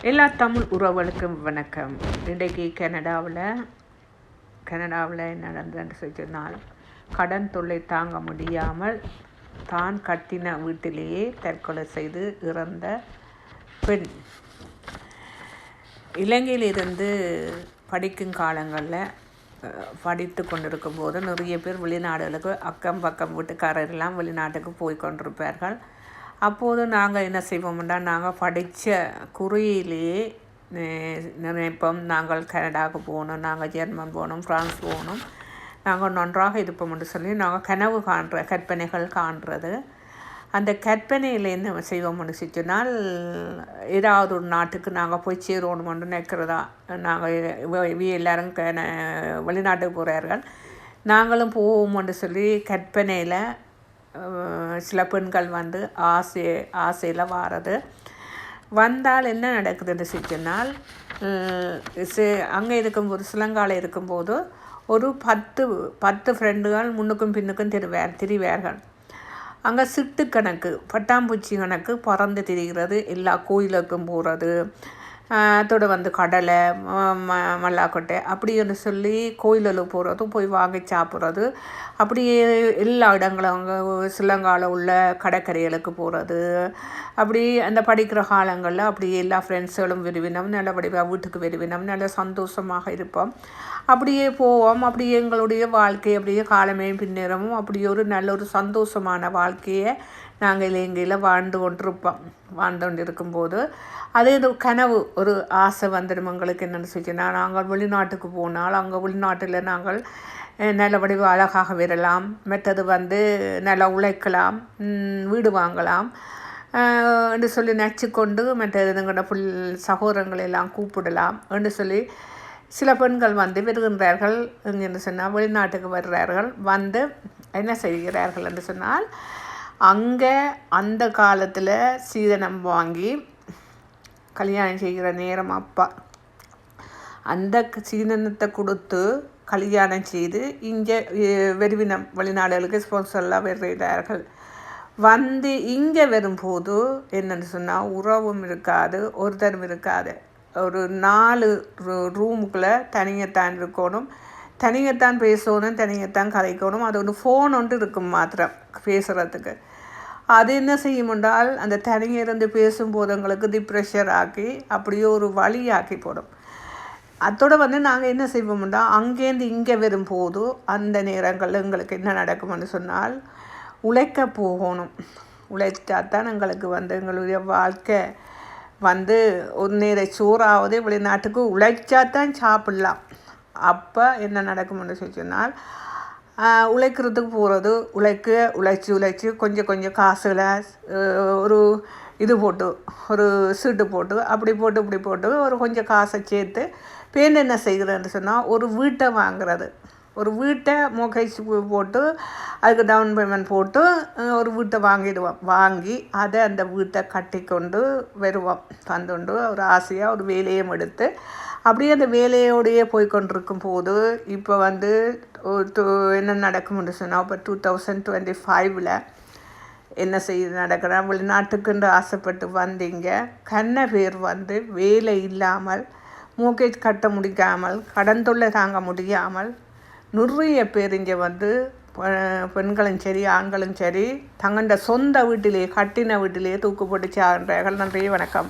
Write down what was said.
எல்லா தமிழ் உறவுகளுக்கும் வணக்கம். இன்றைக்கு கனடாவில் என்ன நடந்ததுன்னு சொன்னால், கடன் தொல்லை தாங்க முடியாமல் தான் கட்டின வீட்டிலேயே தற்கொலை செய்து இறந்த பெண். இலங்கையிலிருந்து படிக்கும் காலங்களில் படித்து கொண்டிருக்கும் போது நிறைய பேர் வெளிநாடுகளுக்கு அக்கம் பக்கம் வீட்டுக்காரரெல்லாம் வெளிநாட்டுக்கு போய் கொண்டிருப்பார்கள். அப்போது நாங்கள் என்ன செய்வோம்னா, நாங்கள் படித்த குறியிலேயே நினைப்போம், நாங்கள் கனடாவுக்கு போகணும், நாங்கள் ஜெர்மன் போகணும், ஃப்ரான்ஸ் போகணும், நாங்கள் நன்றாக இருப்போம் என்று சொல்லி நாங்கள் கனவு கற்பனைகள் காண்றது. அந்த கற்பனையில் என்ன செய்வோம்னு சொன்னால், ஏதாவது ஒரு நாட்டுக்கு நாங்கள் போய் சேரணுமென்று நினைக்கிறதா. நாங்கள் எல்லோரும் வெளிநாட்டுக்கு போகிறார்கள், நாங்களும் போவோம்னு சொல்லி கற்பனையில் சில பெண்கள் வந்து ஆசையில் வாரது. வந்தால் என்ன நடக்குதுன்னு சொன்னால், அங்கே இருக்கும்போது சிலங்கால இருக்கும்போது ஒரு 10 ஃப்ரெண்டுகள் முன்னுக்கும் பின்னுக்கும் திரிவார்கள். அங்கே சிட்டு கணக்கு, பட்டாம்பூச்சி கணக்கு பறந்து திரிகிறது, எல்லா கோயிலுக்கும் போகிறது, அதோடு வந்து கடலை மல்லாக்கொட்டை அப்படின்னு சொல்லி கோயிலுக்கு போகிறது, போய் வாங்கி சாப்பிட்றது, அப்படியே எல்லா இடங்களும் அங்கே சிலங்கால உள்ள கடற்கரைகளுக்கு போகிறது. அப்படி அந்த படிக்கிற காலங்களில் அப்படியே எல்லா ஃப்ரெண்ட்ஸுகளும் விரும்பினோம், நல்லபடியாக வீட்டுக்கு விரும்பினோம், நல்ல சந்தோஷமாக இருப்போம். அப்படியே போவோம். அப்படியே எங்களுடைய வாழ்க்கை அப்படியே காலமே பின்னேறமும் அப்படியே ஒரு நல்ல ஒரு சந்தோஷமான வாழ்க்கையை நாங்கள் இலங்கையில் வாழ்ந்து கொண்டு இருக்கும்போது, அதே ஒரு கனவு, ஒரு ஆசை வந்துடும் எங்களுக்கு. என்னென்னு சொல்லிச்சுன்னா, நாங்கள் வெளிநாட்டுக்கு போனால் அங்கே வெளிநாட்டில் நாங்கள் நல்லபடி அழகாக வரலாம், மற்றது வந்து நல்லா உழைக்கலாம், வீடு வாங்கலாம் என்று சொல்லி நினச்சிக்கொண்டு மற்றது எங்களோட சகோதரங்களை எல்லாம் கூப்பிடலாம் என்று சொல்லி சில பெண்கள் வந்து வருகின்றார்கள். என்று சொன்னால் வெளிநாட்டுக்கு வர்றார்கள். வந்து என்ன செய்கிறார்கள் என்று சொன்னால், அங்கே அந்த காலத்தில் சீதனம் வாங்கி கல்யாணம் செய்கிற நேரம் அப்பா அந்த சீதனத்தை கொடுத்து கல்யாணம் செய்து இங்கே வெளிநாடுகளுக்கு ஸ்பான்சர்லாம் வருகிறார்கள். வந்து இங்கே வரும்போது என்னென்னு சொன்னால், உறவும் இருக்காது, ஒருத்தரும் இருக்காது. ஒரு 4 ரூமுக்குள்ளே தனியத்தான் இருக்கணும், தனியத்தான் பேசணும், தனியத்தான் கதைக்கணும். அது ஒன்று ஃபோன் ஒன்று இருக்கும் மாத்திரம் பேசுகிறதுக்கு. அது என்ன செய்யும் என்றால், அந்த தனியிருந்து பேசும்போது எங்களுக்கு டிப்ரெஷர் ஆக்கி அப்படியே ஒரு வழியாக்கி போடும். அதோடு வந்து நாங்கள் என்ன செய்வோம்னா, அங்கேருந்து இங்கே வரும்போது அந்த நேரங்களில் எங்களுக்கு என்ன நடக்கும்னு சொன்னால், உழைக்க போகணும். உழைச்சா தான் எங்களுக்கு வந்து எங்களுடைய வாழ்க்கை வந்து ஒரு நேர சோறாவது வெளிநாட்டுக்கு உழைச்சா தான் சாப்பிட்லாம். அப்போ என்ன நடக்கும்னு சொன்னால், உழைக்கிறதுக்கு போகிறது, உழைச்சி கொஞ்சம் காசுகளை ஒரு இது போட்டு, ஒரு சீட்டு போட்டு, அப்படி போட்டு ஒரு கொஞ்சம் காசை சேர்த்து பேர் என்ன செய்கிறேன்னு சொன்னால், ஒரு வீட்டை வாங்குறது. ஒரு வீட்டை மோகேஜ் போட்டு அதுக்கு டவுன் பேமெண்ட் போட்டு ஒரு வீட்டை வாங்கி அதை அந்த வீட்டை கட்டி கொண்டு வருவோம். வந்துண்டு ஒரு ஆசையாக ஒரு வேலையும் எடுத்து அப்படியே அந்த வேலையோடையே போய்கொண்டிருக்கும் போது, இப்போ வந்து என்ன நடக்கும்னு சொன்னால், இப்போ 2025 என்ன நடக்கிறா, வெளிநாட்டுக்குன்னு ஆசைப்பட்டு வந்தீங்க கண்ண பேர் வந்து வேலை இல்லாமல், மோகேஜ் கட்ட முடியாமல், கடன் தொல்லை தாங்க முடியாமல் நிறைய பேர் இங்கே வந்து பெண்களும் சரி ஆண்களும் சரி தங்களோட சொந்த வீட்டிலேயே கட்டின வீட்டிலேயே தூக்கு போட்டு சாகின்றார்கள். நன்றி, வணக்கம்.